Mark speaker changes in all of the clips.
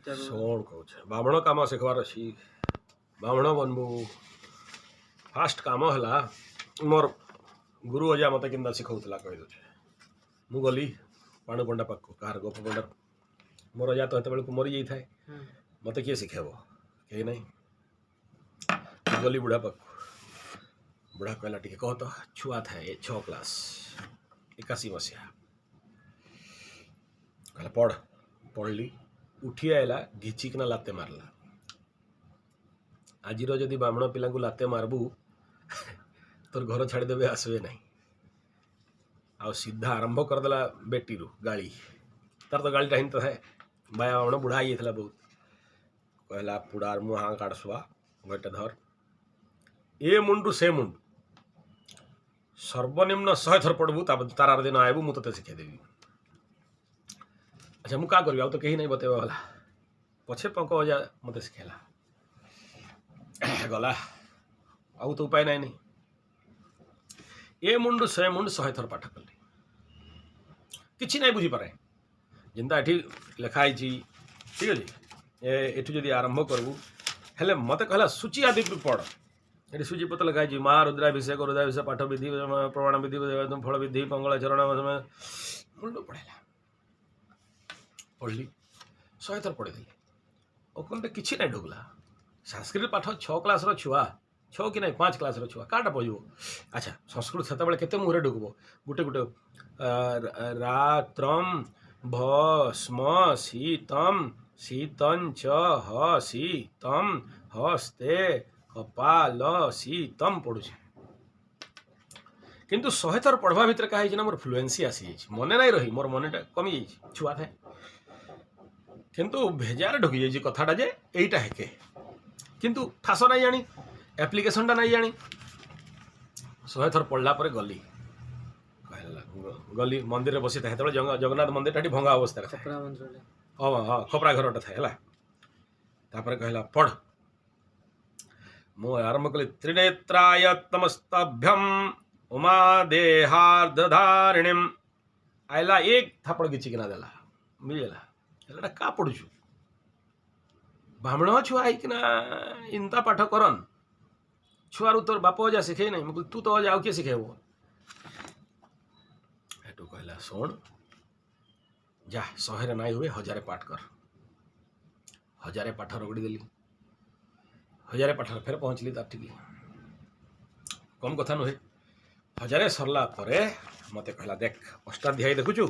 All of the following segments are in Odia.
Speaker 1: ଶୁଣ କହୁଛେ ବାମଣ କାମ ଶିଖବାର ଅଛି। ବାମଣ ବନବୁ ଫାଷ୍ଟ କାମ ହେଲା ମୋର ଗୁରୁ ଅଜା ମୋତେ କେନ୍ତା ଶିଖଉଥିଲା କହିଦେଉଛେ। ମୁଁ ଗଲି ପାଣୁ ପଣ୍ଡା ପାଖକୁ କାହାର ଗୋପ ପଣ୍ଡା ମୋର ଅଜା ତ ସେତେବେଳକୁ ମରିଯାଇଥାଏ। ମୋତେ କିଏ ଶିଖେଇବ କେହି ନାହିଁ। ମୁଁ ଗଲି ବୁଢ଼ା ପାଖକୁ। ବୁଢ଼ା କହିଲା ଟିକେ କହ ତ ଛୁଆ ଥାଏ 6 କ୍ଲାସ୍ 81 ମସିହା। କହିଲା ପଢ଼। ପଢ଼ିଲି ଉଠି ଆଇଲା ଘିଚିକିନା ଲାତେ ମାରିଲା। ଆଜିର ଯଦି ବାମଣ ପିଲାଙ୍କୁ ଲାତେ ମାରବୁ ତୋର ଘର ଛାଡ଼ିଦେବେ ଆସିବେ ନାହିଁ। ଆଉ ସିଧା ଆରମ୍ଭ କରିଦେଲା ବେଟିରୁ ଗାଳି। ତାର ତ ଗାଳିଟା ହିଁ ଥାଏ। ବାୟା ବାମଣ ବୁଢ଼ା ହେଇଯାଇଥିଲା ବହୁତ। କହିଲା ପୁଡ଼ାର ମୁହାଁ କାଢ଼ସୁଆ ଗୋଟେ ଧର ଏ ମୁଣ୍ଡରୁ ସେ ମୁଣ୍ଡ ସର୍ବନିମ୍ନ 100 ଥର ପଢ଼ବୁ ତାର ଆର ଦିନ ଆଇବୁ ମୁଁ ତୋତେ ଶିଖେଇଦେବି। ଆଚ୍ଛା ମୁଁ କାଁ କରିବି ଆଉ ତ କେହି ନାହିଁ ବତେଇବା ବାଲା। ପଛେ ପଙ୍କ ଅଜା ମୋତେ ଶିଖେଇଲା। ଗଲା ଆଉ ତ ଉପାୟ ନାହିଁ ନାହିଁ। ଏ ମୁଣ୍ଡୁ ସେ ମୁଣ୍ଡ 100 ଥର ପାଠ କଲି କିଛି ନାହିଁ ବୁଝିପାରେ। ଯେନ୍ତା ଏଠି ଲେଖା ହେଇଛି ଠିକ୍ ଅଛି। ଏଠୁ ଯଦି ଆରମ୍ଭ କରିବୁ ହେଲେ ମୋତେ କହିଲା ସୂଚି ଆଦିରୁ ପଢ଼। ଏଠି ସୂଚିପତ୍ର ଲେଖା ହେଇଛି ମା ରୁଦ୍ରାଭିଷେକ ପାଠ ବିଧି ପ୍ରମାଣ ବିଧି ଫଳ ବିଧି ମଙ୍ଗଳ ଚରଣ ମୁଣ୍ଡ ପଢ଼େଇଲା। ପଢ଼ିଲି 100 ଥର ପଢ଼ିଦେଲି। ଓକଲଟେ କିଛି ନାହିଁ ଢୁକଲା। ସଂସ୍କୃତ ପାଠ 6 କ୍ଲାସ୍ର ଛୁଆ 6 କି ନାହିଁ 5 କ୍ଲାସ୍ର ଛୁଆ କାଁଟା ପଢ଼ିବ। ଆଚ୍ଛା ସଂସ୍କୃତ ସେତେବେଳେ କେତେ ମୁହଁରେ ଢୁକବ ଗୋଟେ ଗୋଟେ ରାତ୍ରମ୍ ଭ ସ୍ମ ଶୀତମ୍ ଶୀତଞ୍ଚ ହ ଶୀତମ୍ ହସ୍ତେ କପାଲ ଶୀତମ୍ ପଢ଼ୁଛି। କିନ୍ତୁ 100 ଥର ପଢ଼ବା ଭିତରେ କାହା ହେଇଛି ନା ମୋର ଫ୍ଲୁଏନ୍ସି ଆସିଯାଇଛି। ମନେ ନାହିଁ ରହି ମୋର ମନେଟା କମିଯାଇଛି ଛୁଆ ଥାଏ। କିନ୍ତୁ ଭେଜାରେ ଢୁକି ଯାଇଛି କଥାଟା ଯେ ଏଇଟା ହେକେ କିନ୍ତୁ ଠାସ ନାହିଁ ଜାଣି ଆପ୍ଲିକେସନଟା ନାହିଁ ଜାଣି 100 ଥର ପଢ଼ିଲା ପରେ ଗଲି ଗଲି ମନ୍ଦିରରେ ବସିଥାଏ। ସେତେବେଳେ ଜଗନ୍ନାଥ ମନ୍ଦିରଟା ଏଠି ଭଙ୍ଗା ଅବସ୍ଥାରେ ଥାଏ। ହଁ ହଁ ଖପରା ଘରଟା ଥାଏ ହେଲା। ତାପରେ କହିଲା ପଢ଼। ମୁଁ ଆରମ୍ଭ କଲି ତ୍ରିନେତ୍ରାୟ ତମସ୍ତଭ୍ୟମ୍ ଉମା ଦେହାର୍ଦ୍ଧାରିଣୀମ୍। ଆଇଲା ଏକ ଥାପଡ଼ କିନା ଦେଲା ବୁଝିଲା। ହେଲେ କା ପଢ଼ୁଛୁ ବ୍ରାହ୍ମଣ ଛୁଆ ହେଇକିନା ଇନ୍ତା ପାଠ କରନ୍। ଛୁଆରୁ ତୋର ବାପ ଅଜା ଶିଖେଇ ନାହିଁ। ମୁଁ ତୁ ତ ଅଜା ଆଉ କିଏ ଶିଖେଇବ। ହେଠୁ କହିଲା ଶୁଣ ଯା 100ରେ ନାଇଁ ହୁଏ 1000 ପାଠ କର। 1000 ପାଠ ରଗଡ଼ି ଦେଲି। 1000 ପାଠରେ ଫେର ପହଞ୍ଚିଲି ତାର ଠିକ୍ କମ୍ କଥା ନୁହେଁ। 1000 ସରିଲା ପରେ ମୋତେ କହିଲା ଦେଖ ଅଷ୍ଟାଧ୍ୟାୟୀ ଦେଖୁଛୁ।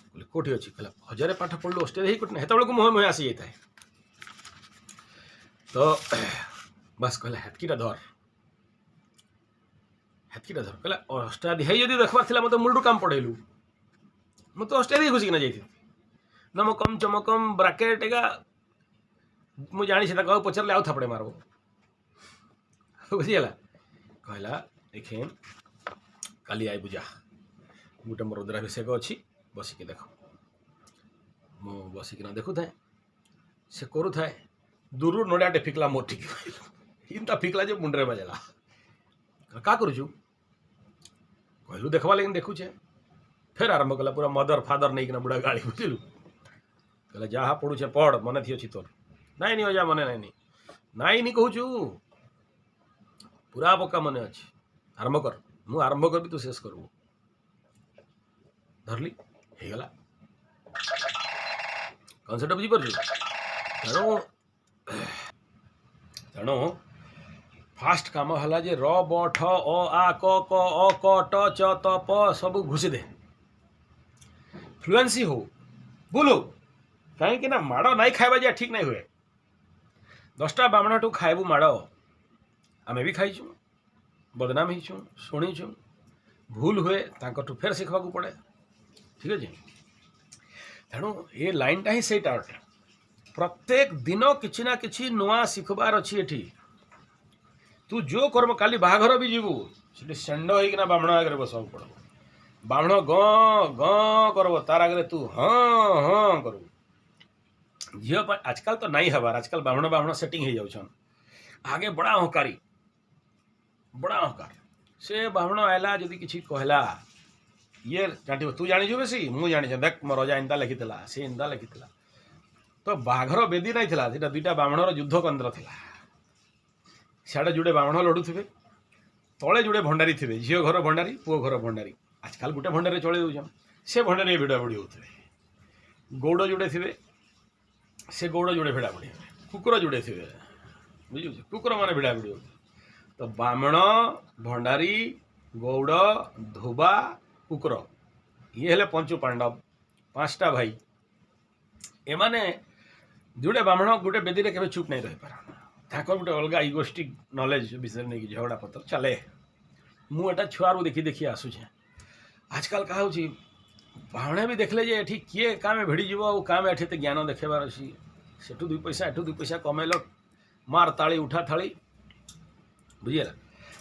Speaker 1: କହିଲି କେଉଁଠି ଅଛି। କହିଲା 1000 ପାଠ ପଢ଼ିଲୁ ଅଷ୍ଟାଧ୍ୟାୟୀ କୋଉଠି ନାହିଁ। ସେତେବେଳକୁ ମୁହଁ ମୁହଁ ଆସିଯାଇଥାଏ। ତ ବାସ୍ କହିଲା ହେତ୍କିଟା ଧର ହେତ୍କିଟା ଧର। କହିଲା ଅଷ୍ଟାଧ୍ୟାୟୀ ଯଦି ଦେଖିବାର ଥିଲା ମୋତେ ମୂଳରୁ କାମ ପଢ଼େଇଲୁ। ମୁଁ ତ ଅଷ୍ଟାଧ୍ୟାୟୀ ଘୁଷିକିନା ଯାଇଥିଲି। ନମକମ୍ ଚମକମ୍ ବ୍ରାକେଟ୍ ଏକା ମୁଁ ଜାଣିଛି ତାକୁ ଆଉ ପଚାରିଲେ ଆଉ ଥାପଡ଼େ ମାରବ ବୁଝିଗଲା। କହିଲା ଦେଖେନ୍ କାଲି ଆଇବୁ ଯା ଗୋଟେ ମୋର ରୁଦ୍ରାଭିଷେକ ଅଛି ବସିକି ଦେଖ। ମୁଁ ବସିକିନା ଦେଖୁଥାଏ ସେ କରୁଥାଏ। ଦୂରରୁ ନଡ଼ିଆଟେ ଫିକଲା ମୋର ଠିକ୍ ଇନ୍ତା ଫିକଲା ଯେ ମୁଣ୍ଡରେ ବାଜିଲା। କା କରୁଛୁ କହିଲୁ ଦେଖବା ଲାଗି ଦେଖୁଛେ। ଫେର ଆରମ୍ଭ କଲା ପୁରା ମଦର ଫାଦର ନେଇକିନା ବୁଢ଼ା ଗାଳି ବୁଝିଲୁ। କହିଲା ଯାହା ପଢ଼ୁଛେ ପଢ଼ ମନେ ଥିଅଛି ତୋର। ନାଇଁ ନି ଅଜା ମନେ ନାଇଁନି ନାଇଁ ନି କହୁଛୁ ପୁରା ପକ୍କା ମନେ ଅଛି। ଆରମ୍ଭ କର। ମୁଁ ଆରମ୍ଭ କରିବି ତୁ ଶେଷ କରିବୁ। ଧରଲି ହେଇଗଲା। କନସେପ୍ଟ ବୁଝିପାରୁଛୁ। ତେଣୁ ଫାଷ୍ଟ କାମ ହେଲା ଯେ ର ବ ଠ ଅ ଆ କ କ ଅ କ ଟ ଚ ତ ପ ସବୁ ଘୁଷି ଦେ। ଫ୍ଲୁଏନ୍ସି ହଉ ଭୁଲ ହଉ କାହିଁକି ନା ମାଡ଼ ନାଇଁ ଖାଇବା ଯେ ଠିକ୍ ନାଇଁ ହୁଏ। 10ଟା ବାମଣଠୁ ଖାଇବୁ ମାଡ଼ ଆମେ ବି ଖାଇଛୁ ବଦନାମ ହେଇଛୁ ଶୁଣିଛୁ। ଭୁଲ ହୁଏ ତାଙ୍କଠୁ ଫେର ଶିଖିବାକୁ ପଡ଼େ। ଠିକ୍ ଅଛି। ତେଣୁ ଏ ଲାଇନ୍ଟା ହିଁ ସେଇଟା ଅଟେ। ପ୍ରତ୍ୟେକ ଦିନ କିଛି ନା କିଛି ନୂଆ ଶିଖିବାର ଅଛି ଏଠି। ତୁ ଯେଉଁ କର୍ମ କାଲି ବାହାଘର ବି ଯିବୁ ସେଠି ଷେଣ୍ଢ ହେଇକିନା ବାମଣ ଆଗରେ ବସିବାକୁ ପଡ଼ିବ। ବାମଣ ଗଁ ଗଁ କରିବ ତାର ଆଗରେ ତୁ ହଁ ହଁ କରିବୁ। ଝିଅ ପାଇଁ ଆଜକାଲ ତ ନାଇଁ ହେବାର। ଆଜକାଲ ବାମଣ ସେଟିଂ ହେଇଯାଉଛନ୍। ଆଗେ ବଡ଼ା ଅହଙ୍କାରୀ ବଡ଼ା ଅହଙ୍କାର। ସେ ବାମଣ ଆଇଲା ଯଦି କିଛି କହିଲା ଇଏ ଜାଣିବ ତୁ ଜାଣିଛୁ ବେଶୀ ମୁଁ ଜାଣିଛେ ଦେଖ ମୋର ଅଜା ଏନ୍ତା ଲେଖିଥିଲା ସେ ଏନ୍ତା ଲେଖିଥିଲା। तो बाघर बेदी नहीं थिला सेटा दुईटा ब्राह्मणर युद्ध केन्द्र थिला सियाड़े जुड़े ब्राह्मण लड़ुवे तले जुड़े भंडारी थे झील घर भंडारी पुओ घर भंडारी आजकल गोटे भंडारी चले दून से भंडारी भिड़ा बुड़ी होते गौड़ जुड़े थे से गौड़ जुड़े भिड़ा बुड़ी कुकुर जुड़े थे बुझे कुकुर मैंने भिड़ा बुड़ी होते तो ब्राह्मण भंडारी गौड़ धोबा कुकुर ये हेले पंचु पांडव पांचटा भाई एमाने जुड़े ब्राह्मण गोटे बेदी के चुप नहीं रही पार गोटे अलग इगोस्टिक नॉलेज विषय नहीं झगड़ा पत्र चले मुझा छुआरू देखी देखी आसूचे आजकल कहा ब्राह्मणे भी देखले जे एठी किए काम भिड़ीज काम एठी ज्ञान देखेबार अच्छी सेठू दुई पैसा कमेल मार ताली उठा थाली बुझीला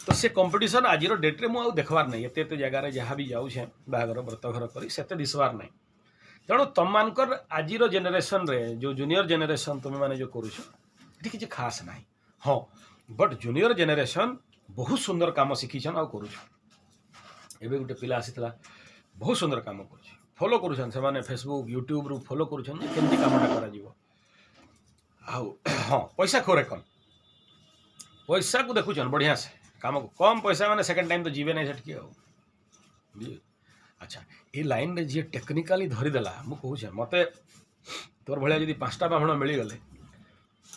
Speaker 1: तो से कंपटीशन आज डेट्रे मुझे देखबार नहीं एत जगार जहाँ भी जाऊे बाहागर व्रतघर कर से दिशबार नहीं तेणु तुम मानकर आज जेनेरेशन रे जो जूनियर जेनेरेशन तुम मैंने जो करुछ ये किसी खास ना हाँ बट जूनियर जेनेरेशन बहुत सुंदर काम शिखीछन आ करुछ एबे गोटे पिला आसीला बहुत सुंदर काम कर फॉलो करुछन से माने फेसबुक यूट्यूब रु फॉलो करुछन केमती कामटा करा जीवो हाँ पैसा खोरे कम पैसा को देखुछन बढ़िया से काम को कम पैसा माने सेकंड टाइम तो जीवे नहीं सेटकी अच्छा ये लाइन रे जी टेक्निकाली धरीदेला मु कहूँ मत तोर भाया जब 5टा ब्राह्मण मिलगले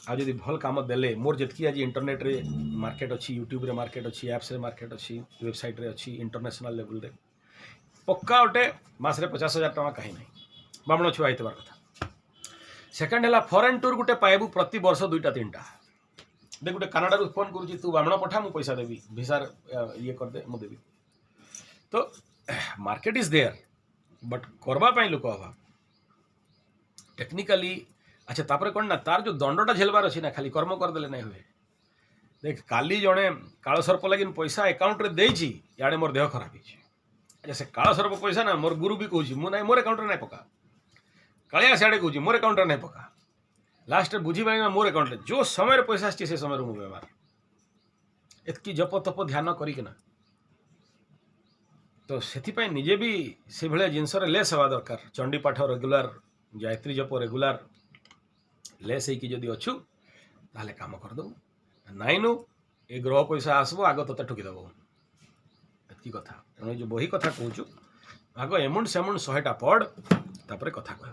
Speaker 1: आज जब भल कम देले मोर जितकी आज इंटरनेट रे मार्केट अच्छी यूट्यूब रे मार्केट अच्छी एप्स रे मार्केट अच्छी वेबसाइट रे अच्छी इंटरनेशनल लेवल रे पक्का गोटे मसरे 50,000 टका कहीं ना ब्राह्मण छुआ होतार कथा सेकेंड है फरेन टूर गोटे पाइबू प्रति वर्ष 2टा 3टा देख गोटे कानाडा फोन करुच्ची तू ब्राह्मण पठा मु पैसा देवी भिसार ये करदे मु देवी तो मार्केट इज देयर बट करवाई लोक अभाव टेक्निकाली अच्छा तापर कौन ना तार जो दंडटा झेलबार अच्छी ना खाली कर्म करदे ना हुए देख काली जड़े कालसर्प लगे पैसा एकाउंट रे देइछि याडे मोर देह खराब होइछि अच्छा से कालसर्प पैसा ना मोर गुरु भी कहूँ मु ना मोर एकाउंट रे ना पका कालिया सियाड़े कहूँ मोर एकाउंट रे ना पका लास्ट बुझी पारे मोर एकाउंट रे जो समय पैसा आछि से समय मु व्यवहार एतकी जप तप ध्यान करिकना तो से निजे भी से भाया जिनस लेस हवा दरकार चंडी पाठ रेगुलार गायत्री जप रेगुलार लेस होगी जदि अच्छु ताले काम करदे नाइनु ए ग्रह पैसा आसबो आग तोते ठुकीदेव एति कथा तेणु जो बही कथा कहूँ आग एमुंड सेमुंड 100टा पढ़ तापर कथा कह।